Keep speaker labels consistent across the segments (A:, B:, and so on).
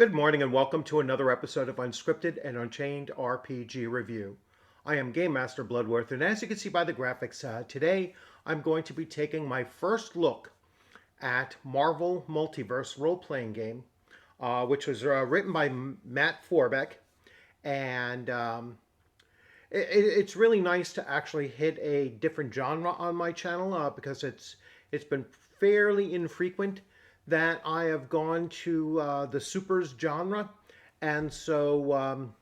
A: Good morning and welcome to another episode of Unscripted and Unchained RPG Review. I am Game Master Bloodworth, and as you can see by the graphics, today I'm going to be taking my first look at Marvel Multiverse role-playing game, which was written by Matt Forbeck, and it's really nice to actually hit a different genre on my channel because it's been fairly infrequent that I have gone to the supers genre, and so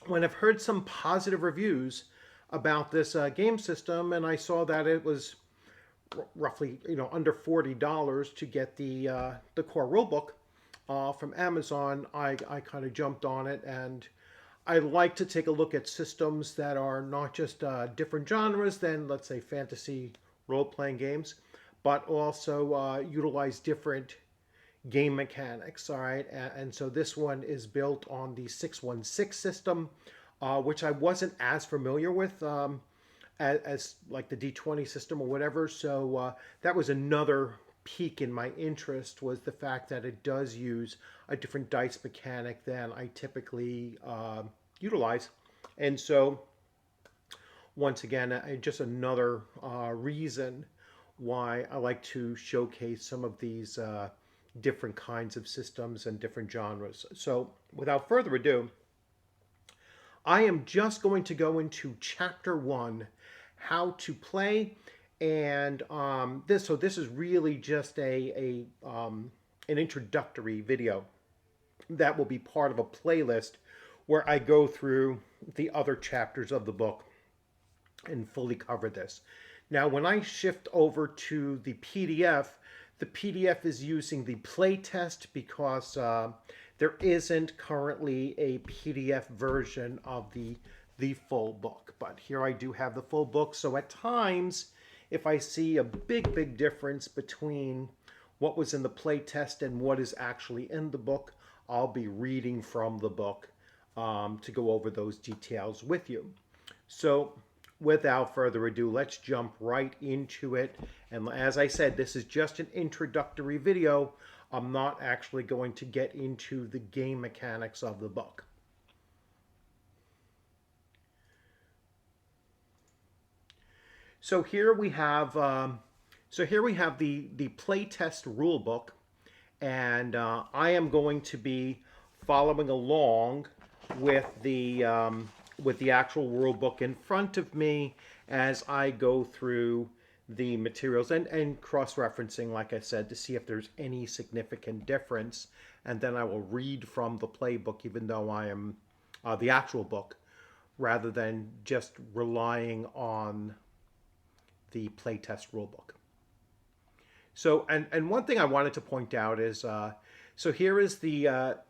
A: when I've heard some positive reviews about this game system, and I saw that it was roughly under $40 to get the core rulebook from Amazon, I kind of jumped on it, and I like to take a look at systems that are not just different genres than, let's say, fantasy role-playing games, but also utilize different game mechanics. All right, and so this one is built on the 616 system, which I wasn't as familiar with as like the D20 system or whatever. So that was another peak in my interest, was the fact that it does use a different dice mechanic than I typically utilize. And so once again, just another reason why I like to showcase some of these different kinds of systems and different genres. So without further ado, I am just going to go into chapter 1, how to play, and this is really just an introductory video that will be part of a playlist where I go through the other chapters of the book and fully cover this. Now, when I shift over to the PDF is using the playtest because there isn't currently a PDF version of the full book. But here I do have the full book. So at times, if I see a big difference between what was in the playtest and what is actually in the book, I'll be reading from the book to go over those details with you. So without further ado, let's jump right into it. And as I said, this is just an introductory video. I'm not actually going to get into the game mechanics of the book. So here we have the playtest rulebook, and I am going to be following along with the actual rule book in front of me as I go through the materials and cross-referencing, like I said, to see if there's any significant difference. And then I will read from the playbook, even though I am the actual book, rather than just relying on the playtest rulebook. So, and one thing I wanted to point out is, so here is the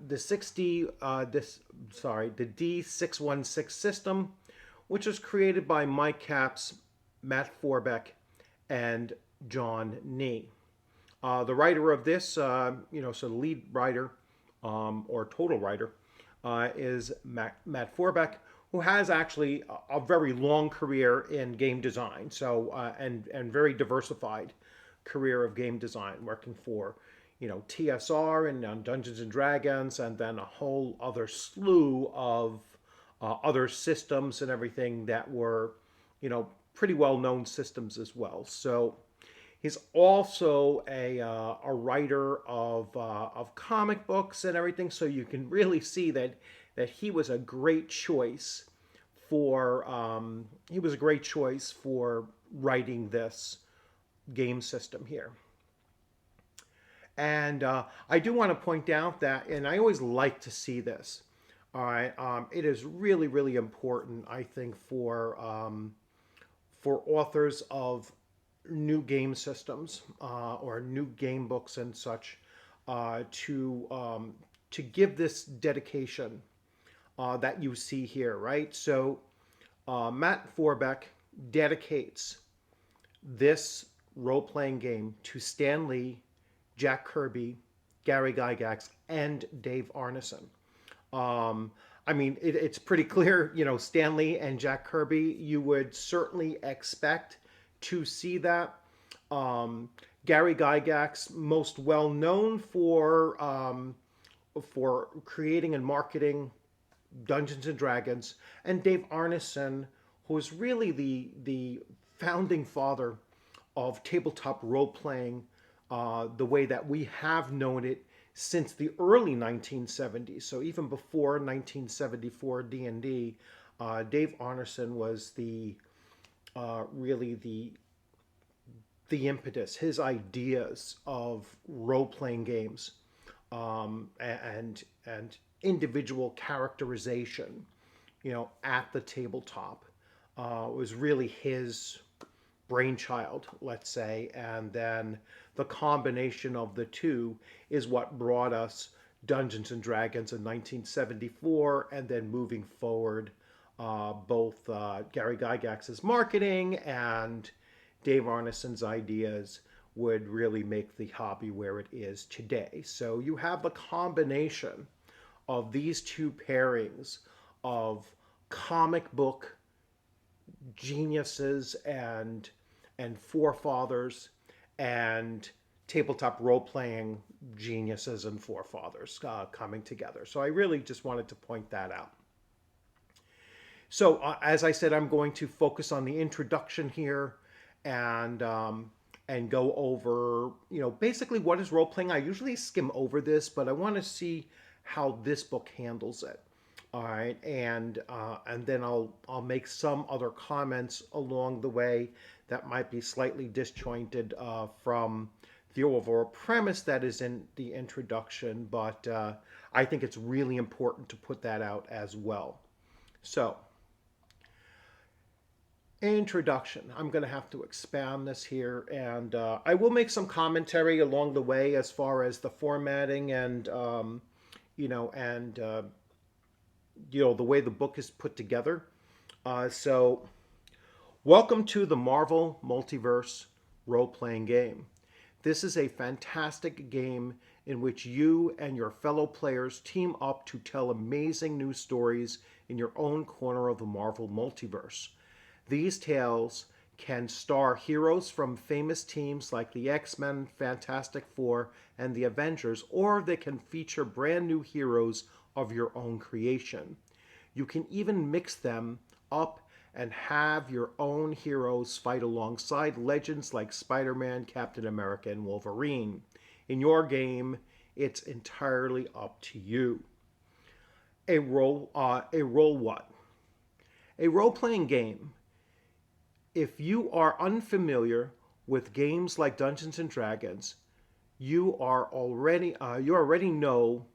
A: D616 system, which was created by Mike Capps, Matt Forbeck, and John Nee. The writer of this, so the lead writer or total writer is Matt Forbeck, who has actually a very long career in game design, so and very diversified career of game design, working for TSR and on Dungeons and Dragons, and then a whole other slew of other systems and everything that were pretty well known systems as well. So he's also a writer of comic books and everything. So you can really see that he was a great choice for writing this game system here. And I do want to point out that, and I always like to see this, all right, it is really important, I think, for authors of new game systems or new game books and such to give this dedication that you see here, right? So Matt Forbeck dedicates this role-playing game to Stan Lee, Jack Kirby, Gary Gygax, and Dave Arneson. I mean, it's pretty clear, Stan Lee and Jack Kirby, you would certainly expect to see that. Gary Gygax, most well known for for creating and marketing Dungeons and Dragons, and Dave Arneson, who is really the founding father of tabletop role playing, the way that we have known it since the early 1970s. So even before 1974 D&D, Dave Arneson was really the impetus, his ideas of role playing games, and individual characterization, at the tabletop, was really his brainchild, let's say, and then the combination of the two is what brought us Dungeons and Dragons in 1974, and then moving forward, both Gary Gygax's marketing and Dave Arneson's ideas would really make the hobby where it is today. So you have the combination of these two pairings of comic book geniuses and forefathers, and tabletop role-playing geniuses and forefathers coming together. So I really just wanted to point that out. So as I said, I'm going to focus on the introduction here, and go over, basically what is role-playing. I usually skim over this, but I want to see how this book handles it. All right, and then I'll make some other comments along the way that might be slightly disjointed from the overall premise that is in the introduction, but I think it's really important to put that out as well. So, introduction. I'm going to have to expand this here, and I will make some commentary along the way as far as the formatting and the way the book is put together. So, welcome to the Marvel Multiverse role-playing game. This is a fantastic game in which you and your fellow players team up to tell amazing new stories in your own corner of the Marvel Multiverse. These tales can star heroes from famous teams like the X-Men, Fantastic Four, and the Avengers, or they can feature brand new heroes of your own creation. You can even mix them up and have your own heroes fight alongside legends like Spider-Man, Captain America, and Wolverine. In your game, it's entirely up to you. A role what? A role-playing game. If you are unfamiliar with games like Dungeons and Dragons, you already know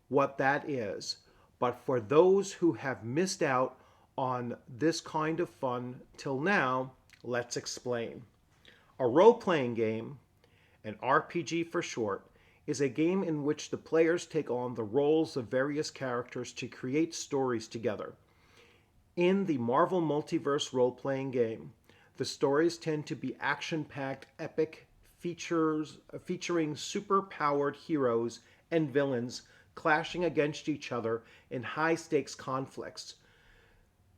A: what that is. But for those who have missed out on this kind of fun till now, let's explain. A role-playing game, an RPG for short, is a game in which the players take on the roles of various characters to create stories together. In the Marvel Multiverse role-playing game, the stories tend to be action-packed, epic featuring super-powered heroes and villains clashing against each other in high-stakes conflicts.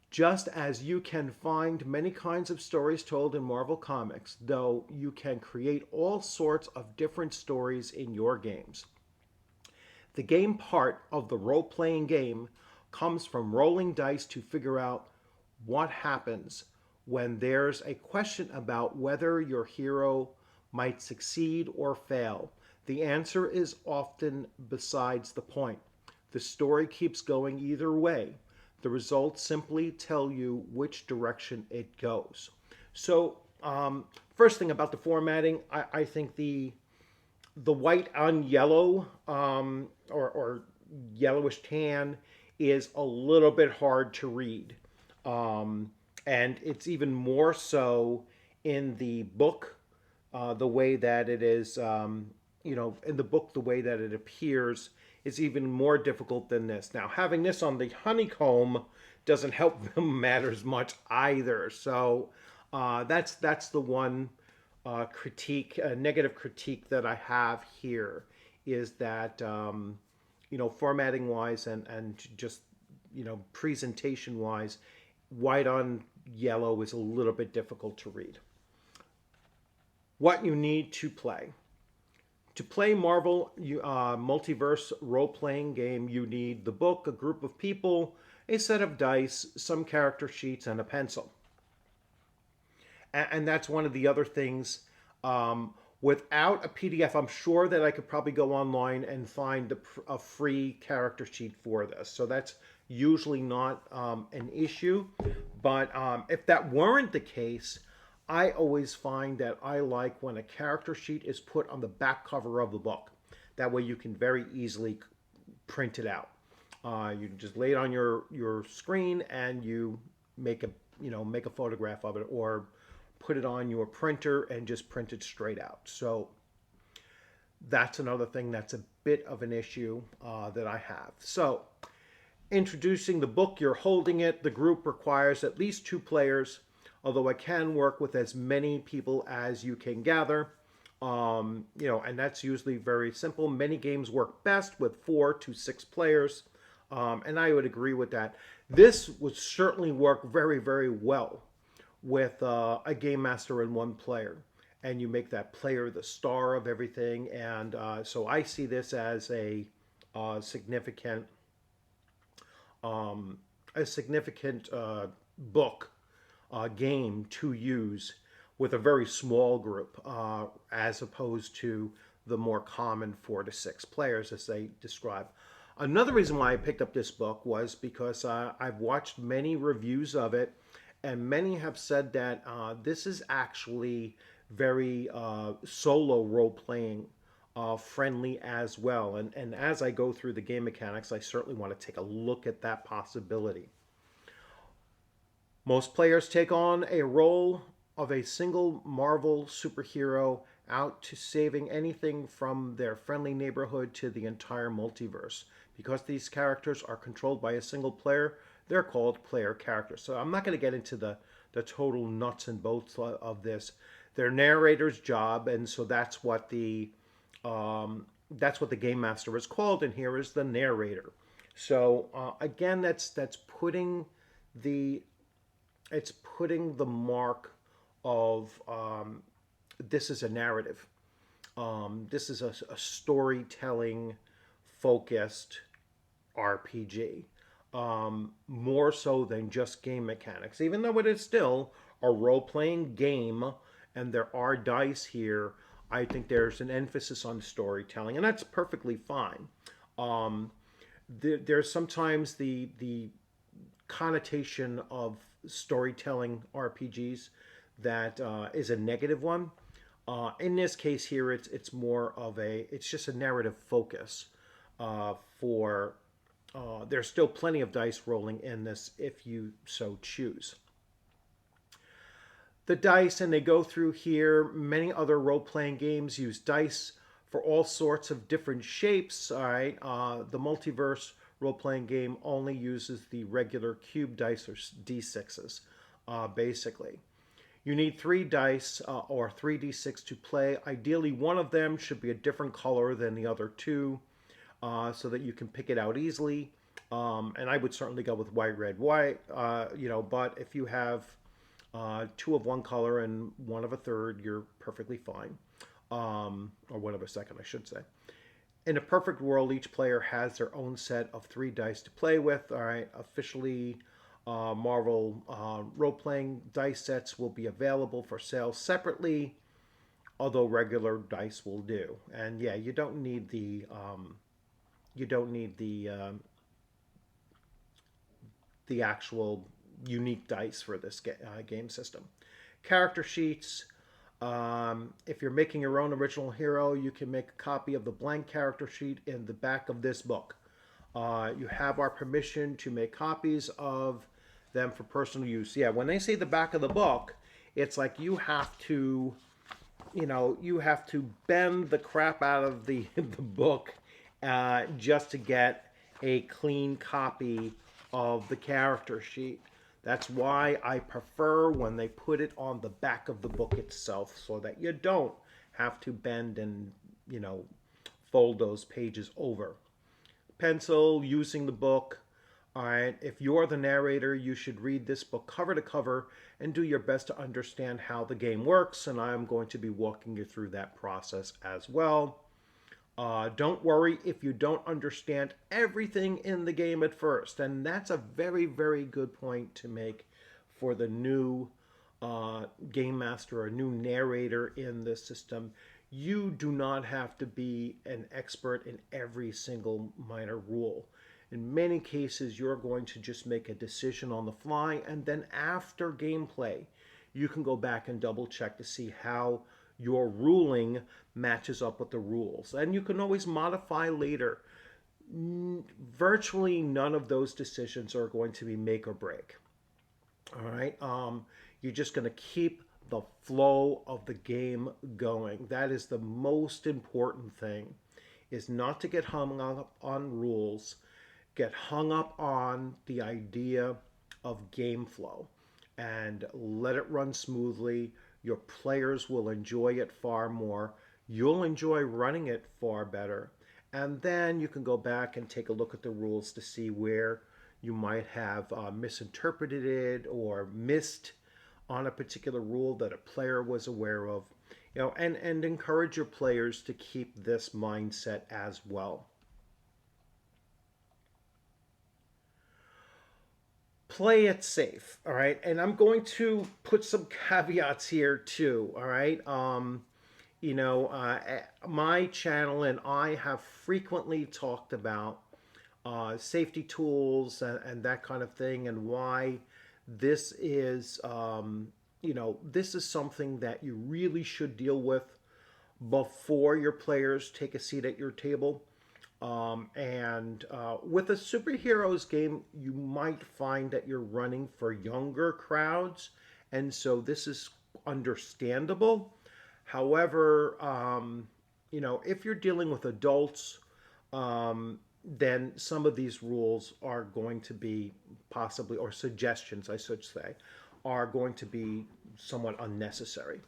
A: Just as you can find many kinds of stories told in Marvel Comics, though you can create all sorts of different stories in your games. The game part of the role-playing game comes from rolling dice to figure out what happens when there's a question about whether your hero might succeed or fail. The answer is often besides the point. The story keeps going either way. The results simply tell you which direction it goes. So, first thing about the formatting, I think the white on yellow, or yellowish tan, is a little bit hard to read. And it's even more so in the book, the way that it is, in the book, the way that it appears is even more difficult than this. Now, having this on the honeycomb doesn't help matters much either. So that's the one negative critique that I have here, is that, formatting wise and just, presentation wise, white on yellow is a little bit difficult to read. What you need to play. To play Multiverse role-playing game, you need the book, a group of people, a set of dice, some character sheets, and a pencil. And that's one of the other things. Without a PDF, I'm sure that I could probably go online and find a free character sheet for this. So that's usually not an issue. But if that weren't the case, I always find that I like when a character sheet is put on the back cover of the book. That way you can very easily print it out. You can just lay it on your screen and you make a photograph of it, or put it on your printer and just print it straight out. So that's another thing that's a bit of an issue that I have. So introducing the book, you're holding it. The group requires at least 2 players, although I can work with as many people as you can gather. And that's usually very simple. Many games work best with 4 to 6 players, and I would agree with that. This would certainly work very, very well with a game master and 1 player, and you make that player the star of everything. And so I see this as a significant book game to use with a very small group, as opposed to the more common 4 to 6 players as they describe. Another reason why I picked up this book was because I've watched many reviews of it, and many have said that this is actually very solo role-playing friendly as well. And as I go through the game mechanics, I certainly want to take a look at that possibility. Most players take on a role of a single Marvel superhero out to saving anything from their friendly neighborhood to the entire multiverse. Because these characters are controlled by a single player, they're called player characters. So I'm not going to get into the total nuts and bolts of this. They're narrator's job, and so that's what the game master is called, and here is the narrator. So again, that's putting the mark of this is a narrative. This is a storytelling focused RPG. More so than just game mechanics, even though it is still a role-playing game and there are dice here. I think there's an emphasis on storytelling, and that's perfectly fine. There's sometimes the connotation of storytelling RPGs that is a negative one. In this case here, it's more of it's just a narrative focus for. There's still plenty of dice rolling in this if you so choose. The dice, and they go through here, many other role-playing games use dice for all sorts of different shapes. All right, the Multiverse role-playing game only uses the regular cube dice, or D6s, basically. You need 3 dice or 3d6 to play. Ideally, one of them should be a different color than the other 2. So that you can pick it out easily. And I would certainly go with white, red, white, but if you have 2 of one color and 1 of a third, you're perfectly fine. Or 1 of a second, I should say. In a perfect world, each player has their own set of 3 dice to play with. All right, officially, Marvel role-playing dice sets will be available for sale separately, although regular dice will do. And yeah, you don't need the actual unique dice for this game system. Character sheets. If you're making your own original hero, you can make a copy of the blank character sheet in the back of this book. You have our permission to make copies of them for personal use. Yeah, when they say the back of the book, it's like you have to bend the crap out of the book just to get a clean copy of the character sheet. That's why I prefer when they put it on the back of the book itself, so that you don't have to bend and, fold those pages over. Pencil, using the book. All right, if you're the narrator, you should read this book cover to cover and do your best to understand how the game works, and I'm going to be walking you through that process as well. Don't worry if you don't understand everything in the game at first. And that's a very, very good point to make for the new game master or new narrator in the system. You do not have to be an expert in every single minor rule. In many cases, you're going to just make a decision on the fly, and then after gameplay, you can go back and double check to see how your ruling matches up with the rules. And you can always modify later. Virtually none of those decisions are going to be make or break. All right. You're just going to keep the flow of the game going. That is the most important thing, is not to get hung up on rules, get hung up on the idea of game flow, and let it run smoothly. Your players will enjoy it far more. You'll enjoy running it far better. And then you can go back and take a look at the rules to see where you might have misinterpreted it or missed on a particular rule that a player was aware of. And encourage your players to keep this mindset as well. Play it safe, all right? And I'm going to put some caveats here too, all right? My channel and I have frequently talked about safety tools and that kind of thing, and why this is, this is something that you really should deal with before your players take a seat at your table. And with a superheroes game, you might find that you're running for younger crowds, and so this is understandable. However, if you're dealing with adults, then some of these rules are going to be possibly, or suggestions, I should say, are going to be somewhat unnecessary.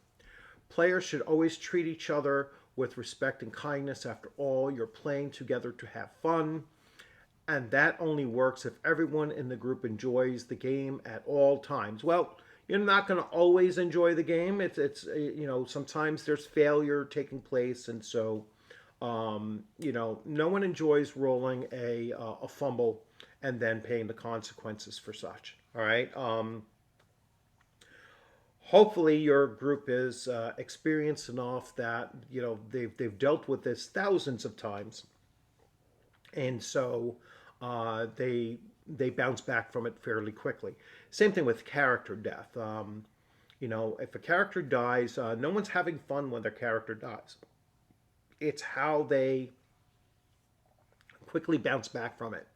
A: Players should always treat each other with respect and kindness. After all, you're playing together to have fun, and that only works if everyone in the group enjoys the game at all times. Well, you're not going to always enjoy the game. It's sometimes there's failure taking place, and so no one enjoys rolling a fumble and then paying the consequences for such. All right. Hopefully your group is experienced enough that they've dealt with this thousands of times, and so they bounce back from it fairly quickly. Same thing with character death. If a character dies, no one's having fun when their character dies. It's how they quickly bounce back from it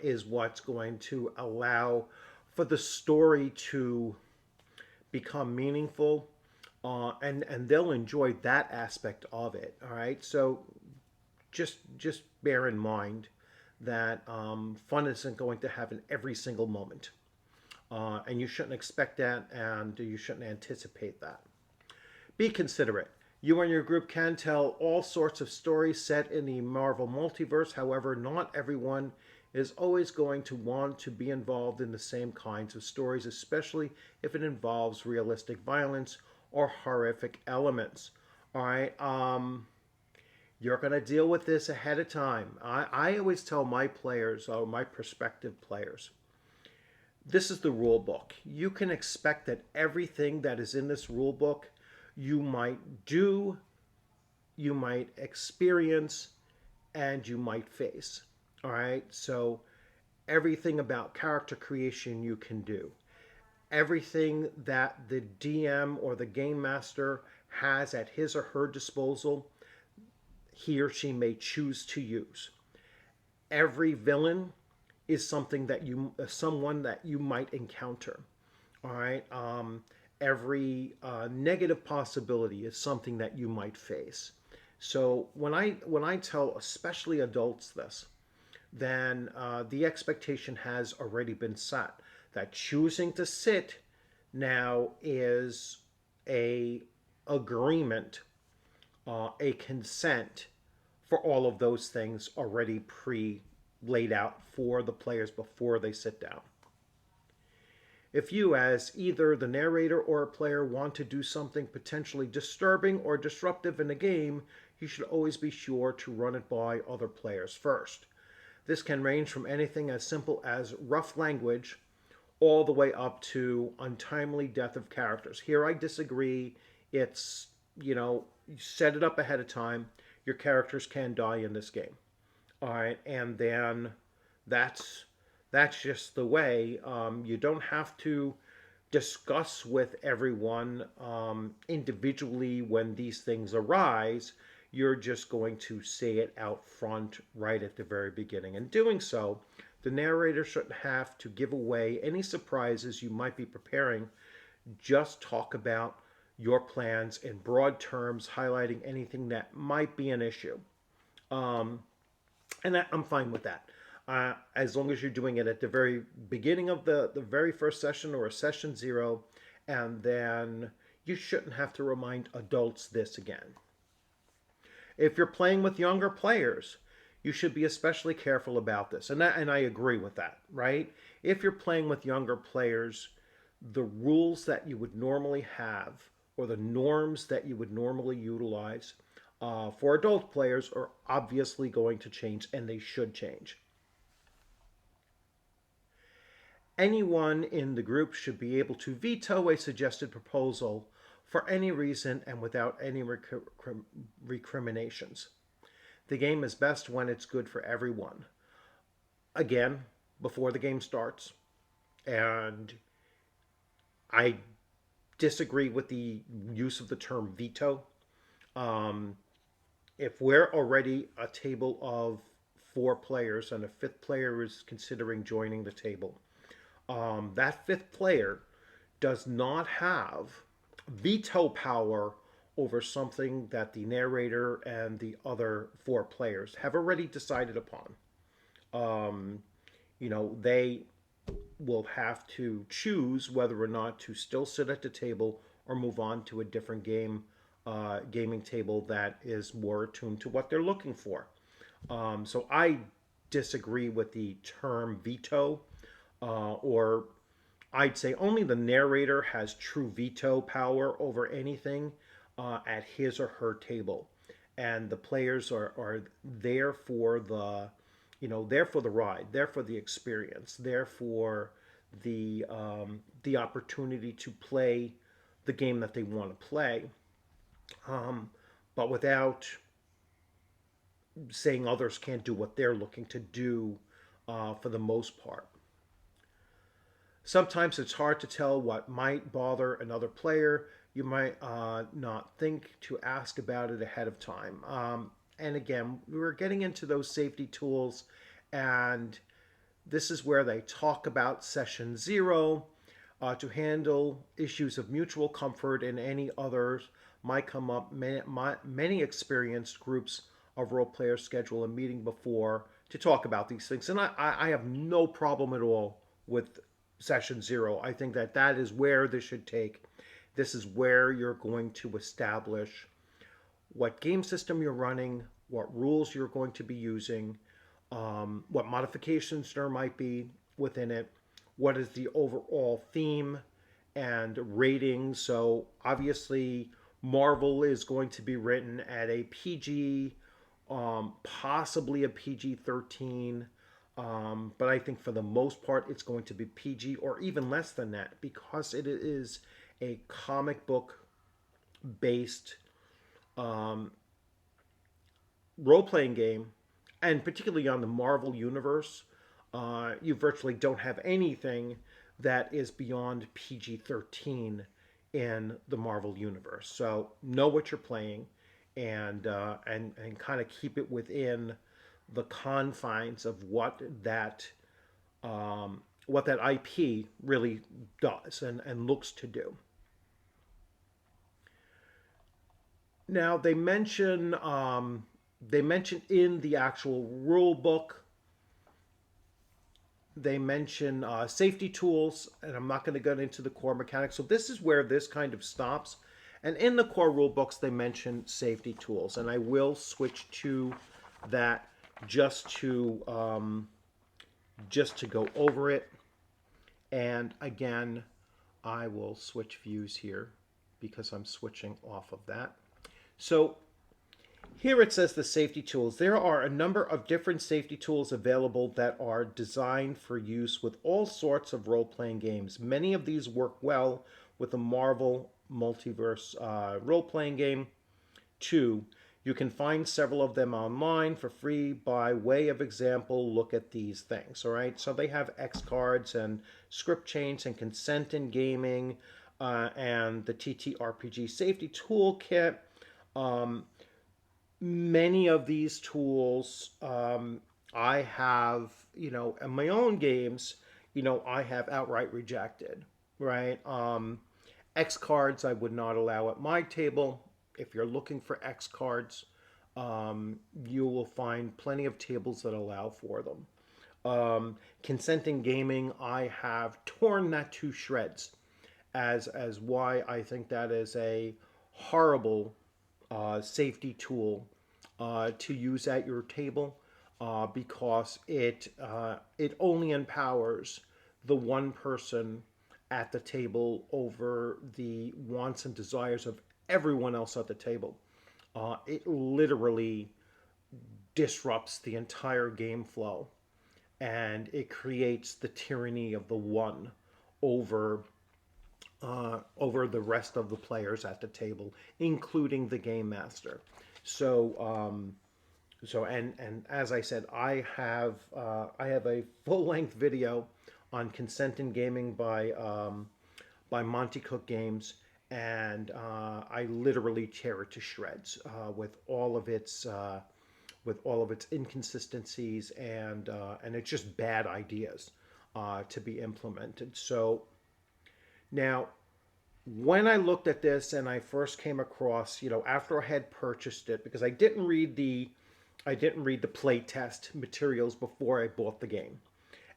A: is what's going to allow for the story to become meaningful, and they'll enjoy that aspect of it. All right, so just bear in mind that fun isn't going to happen every single moment, and you shouldn't expect that, and you shouldn't anticipate that. Be considerate. You and your group can tell all sorts of stories set in the Marvel Multiverse. However, not everyone is always going to want to be involved in the same kinds of stories, especially if it involves realistic violence or horrific elements. All right, you're going to deal with this ahead of time. I always tell my players, or my prospective players, this is the rule book. You can expect that everything that is in this rule book you might do, you might experience, and you might face. All right, so everything about character creation you can do. Everything that the DM or the game master has at his or her disposal, he or she may choose to use. Every villain is someone that you might encounter. All right, every negative possibility is something that you might face. So when I tell especially adults this, then the expectation has already been set. That choosing to sit now is a agreement, a consent for all of those things already laid out for the players before they sit down. If you, as either the narrator or a player, want to do something potentially disturbing or disruptive in a game, you should always be sure to run it by other players first. This can range from anything as simple as rough language all the way up to untimely death of characters. Here I disagree. It's, you set it up ahead of time. Your characters can die in this game. All right, and then that's that's just the way. You don't have to discuss with everyone individually when these things arise. You're just going to say it out front right at the very beginning. And doing so, the narrator shouldn't have to give away any surprises you might be preparing. Just talk about your plans in broad terms, highlighting anything that might be an issue. Um, and I'm fine with that. As long as you're doing it at the very beginning of the very first session or a session zero, and then you shouldn't have to remind adults this again. If you're playing with younger players, you should be especially careful about this. And I agree with that, right? If you're playing with younger players, the rules that you would normally have or the norms that you would normally utilize for adult players are obviously going to change, and they should change. Anyone in the group should be able to veto a suggested proposal for any reason and without any recriminations. The game is best when it's good for everyone. Again, before the game starts, and I disagree with the use of the term veto. Um, if we're already a table of 4 players and a fifth player is considering joining the table, that fifth player does not have veto power over something that the narrator and the other 4 players have already decided upon. Um, they will have to choose whether or not to still sit at the table or move on to a different gaming table that is more attuned to what they're looking for. So I disagree with the term veto, or I'd say only the narrator has true veto power over anything at his or her table, and the players are there for there for the ride, there for the experience, there for the opportunity to play the game that they want to play, but without saying others can't do what they're looking to do for the most part. Sometimes it's hard to tell what might bother another player. You might not think to ask about it ahead of time. And again, we're getting into those safety tools, and this is where they talk about session zero to handle issues of mutual comfort and any others might come up. Many experienced groups of role players schedule a meeting before to talk about these things, and I have no problem at all with session zero. I think that that is where this should take. This is where you're going to establish what game system you're running, what rules you're going to be using, what modifications there might be within it, what is the overall theme and rating. So obviously, Marvel is going to be written at a PG, possibly a PG-13. But I think for the most part, it's going to be PG or even less than that because it is a comic book based role playing game, and particularly on the Marvel Universe, you virtually don't have anything that is beyond PG-13 in the Marvel Universe. So know what you're playing, and kind of keep it within the confines of what that IP really does and looks to do. Now they mention in the actual rule book, they mention safety tools, and I'm not going to get into the core mechanics. So this is where this kind of stops. And in the core rule books, they mention safety tools, and I will switch to that just to go over it. And again, I will switch views here because I'm switching off of that. So Here it says the safety tools. There are a number of different safety tools available that are designed for use with all sorts of role-playing games. Many of these work well with the Marvel Multiverse role-playing game. 2. You can find several of them online for free. By way of example, look at these things. All right, so they have X cards and script chains and consent in gaming, and the TTRPG safety toolkit. Um, Many of these tools, I have, in my own games, I have outright rejected, right? X cards I would not allow at my table. If you're looking for X cards, you will find plenty of tables that allow for them. Consenting gaming, I have torn that to shreds as why I think that is a horrible safety tool to use at your table, because it only empowers the one person at the table over the wants and desires of everyone else at the table. It literally disrupts the entire game flow, and it creates the tyranny of the one over over the rest of the players at the table, including the game master. So, and as I said, I have a full length video on consent in gaming by Monty Cook Games, and I literally tear it to shreds with all of its inconsistencies and it's just bad ideas to be implemented. So now, when I looked at this and I first came across, after I had purchased it, because I didn't read the play test materials before I bought the game.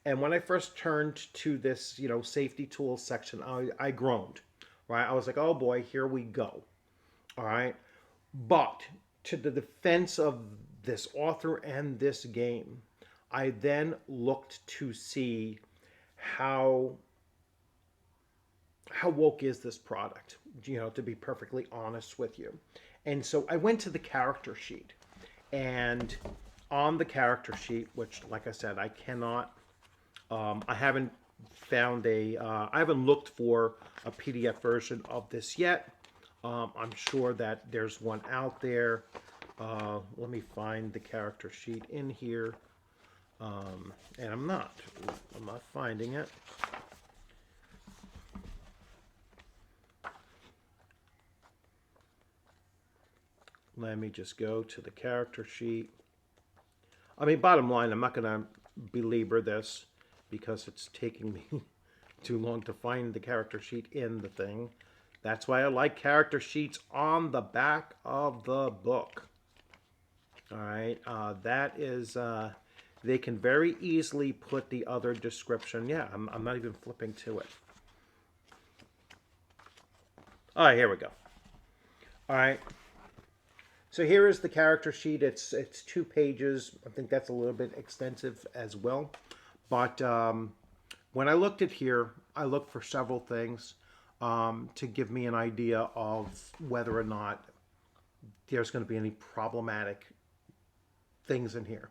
A: And when I first turned to this, safety tools section, I groaned, right? I was like, oh boy, here we go. All right. But to the defense of this author and this game, I then looked to see how woke is this product, to be perfectly honest with you. And so I went to the character sheet, and on the character sheet, which, like I said, I cannot, I haven't I haven't looked for a PDF version of this yet. I'm sure that there's one out there. Let me find the character sheet in here. And I'm not finding it. Let me just go to the character sheet. I mean, bottom line, I'm not going to belabor this because it's taking me too long to find the character sheet in the thing. That's why I like character sheets on the back of the book. All right, that is, they can very easily put the other description. Yeah, I'm not even flipping to it. All right, here we go. All right. So here is the character sheet. It's 2 pages. I think that's a little bit extensive as well. But when I looked at here, I looked for several things to give me an idea of whether or not there's going to be any problematic things in here.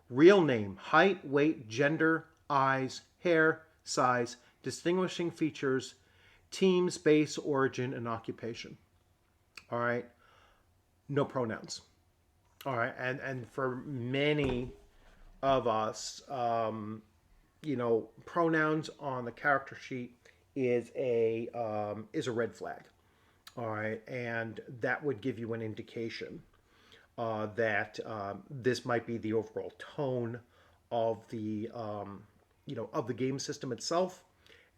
A: Real name, height, weight, gender, eyes, hair, size, distinguishing features, team, base, origin, and occupation. All right. No pronouns. All right. And for many of us, pronouns on the character sheet is a red flag. All right. And that would give you an indication that this might be the overall tone of the of the game system itself.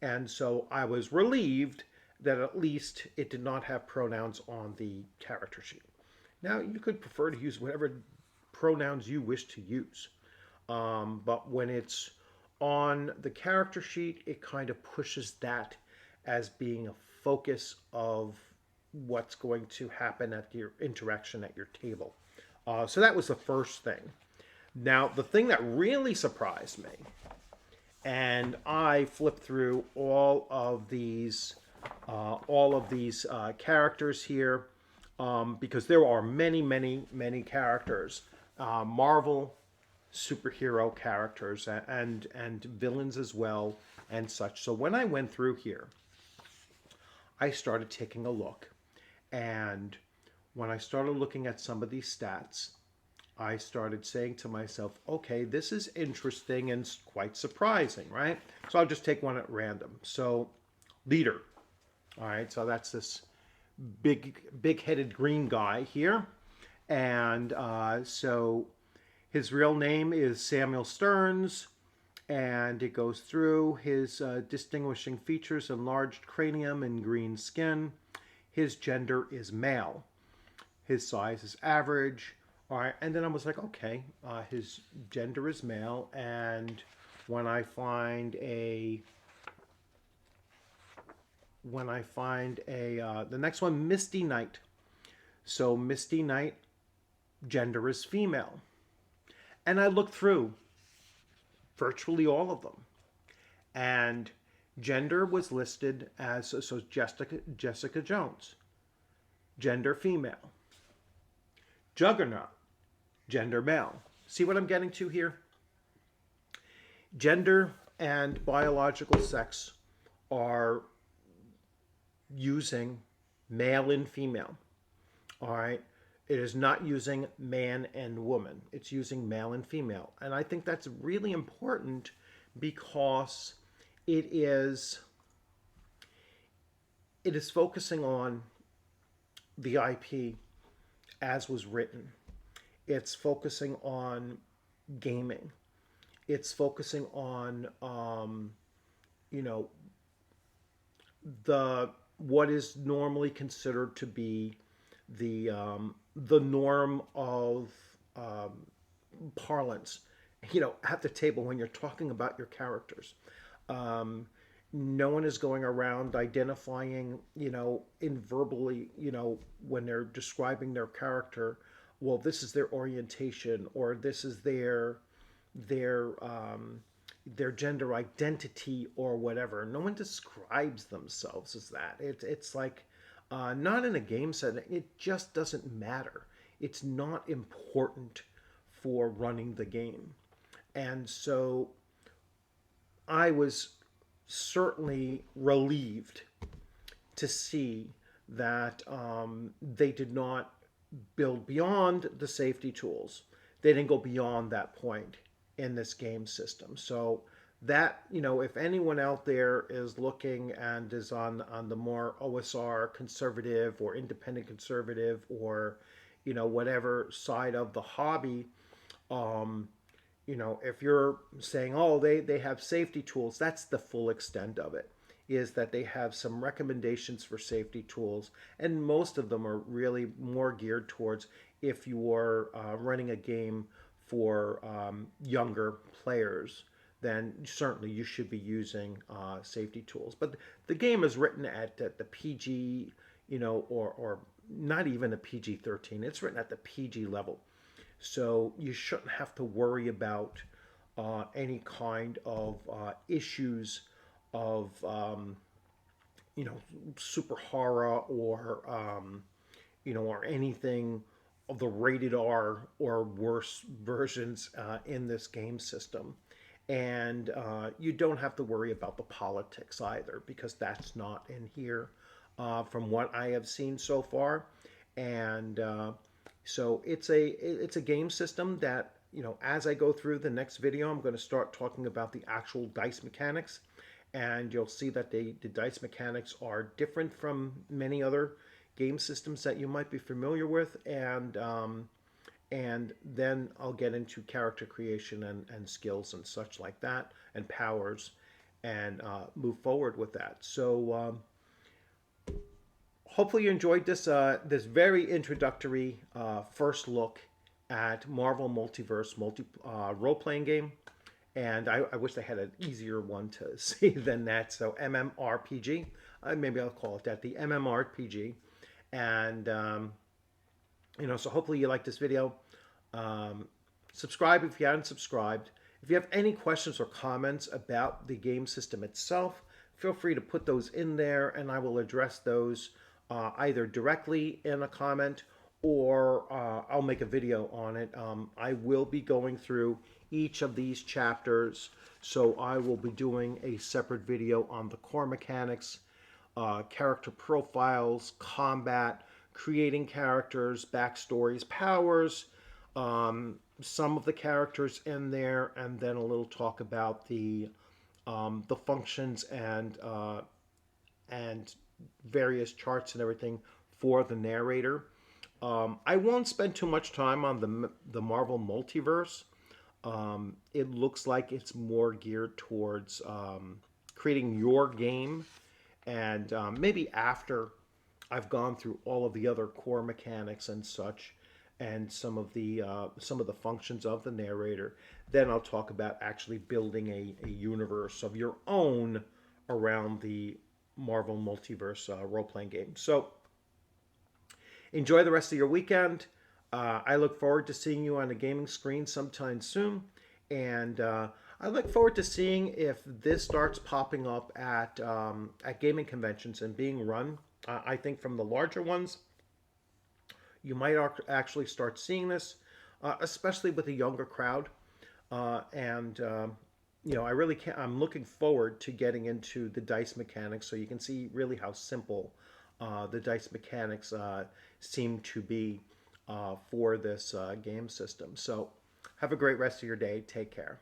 A: And so I was relieved that at least it did not have pronouns on the character sheet. Now, you could prefer to use whatever pronouns you wish to use. But when it's on the character sheet, it kind of pushes that as being a focus of what's going to happen at your interaction at your table. So that was the first thing. Now, the thing that really surprised me, and I flipped through all of these characters here. because there are many, many, many characters, Marvel superhero characters and villains as well and such. So when I went through here, I started taking a look, and when I started looking at some of these stats, I started saying to myself, okay, this is interesting and quite surprising, right? So I'll just take one at random. So, leader. All right, so that's this big-headed green guy here. And so his real name is Samuel Stearns, and it goes through his distinguishing features: enlarged cranium and green skin. His gender is male. His size is average. All right, and then I was like, okay, his gender is male, and when I find a, the next one, Misty Knight. So Misty Knight, gender is female, and I looked through virtually all of them, and gender was listed as so Jessica Jones, gender female. Juggernaut, gender male. See what I'm getting to here? Gender and biological sex are using male and female. All right? It is not using man and woman. It's using male and female. And I think that's really important because it is focusing on the IP as was written. It's focusing on gaming. It's focusing on the what is normally considered to be the norm of parlance. At the table when you're talking about your characters. No one is going around identifying, in verbally, when they're describing their character, well, this is their orientation or this is their gender identity or whatever. No one describes themselves as that. It's like, not in a game setting. It just doesn't matter. It's not important for running the game. And so I was certainly relieved to see that they did not build beyond the safety tools. They didn't go beyond that point in this game system. So that, if anyone out there is looking and is on the more OSR conservative or independent conservative or, whatever side of the hobby, if you're saying, oh, they have safety tools, that's the full extent of it, is that they have some recommendations for safety tools. And most of them are really more geared towards if you're running a game for younger players, then certainly you should be using safety tools. But the game is written at the PG, or not even a PG-13. It's written at the PG level. So you shouldn't have to worry about any kind of issues of, super horror or, or anything of the rated R or worse versions in this game system. And you don't have to worry about the politics either, because that's not in here from what I have seen so far. And so it's a game system that, as I go through the next video, I'm going to start talking about the actual dice mechanics. And you'll see that the dice mechanics are different from many other game systems that you might be familiar with. And then I'll get into character creation and skills and such like that, and powers, and move forward with that. So hopefully you enjoyed this this very introductory first look at Marvel Multiverse role-playing game. And I wish I had an easier one to say than that. So MMORPG, maybe I'll call it that, the MMORPG. And so hopefully you like this video. Subscribe if you haven't subscribed. If you have any questions or comments about the game system itself, feel free to put those in there, and I will address those either directly in a comment or I'll make a video on it. I will be going through each of these chapters, so I will be doing a separate video on the core mechanics, character profiles, combat, creating characters, backstories, powers, some of the characters in there, and then a little talk about the functions and various charts and everything for the narrator. I won't spend too much time on the Marvel Multiverse. It looks like it's more geared towards creating your game, and maybe after I've gone through all of the other core mechanics and such, and some of the functions of the narrator, then I'll talk about actually building a universe of your own around the Marvel Multiverse role playing game. So enjoy the rest of your weekend. I look forward to seeing you on a gaming screen sometime soon, and I look forward to seeing if this starts popping up at gaming conventions and being run. I think from the larger ones, you might actually start seeing this, especially with a younger crowd. And you know, I really can't. I'm looking forward to getting into the dice mechanics, so you can see really how simple the dice mechanics seem to be for this game system. So, have a great rest of your day. Take care.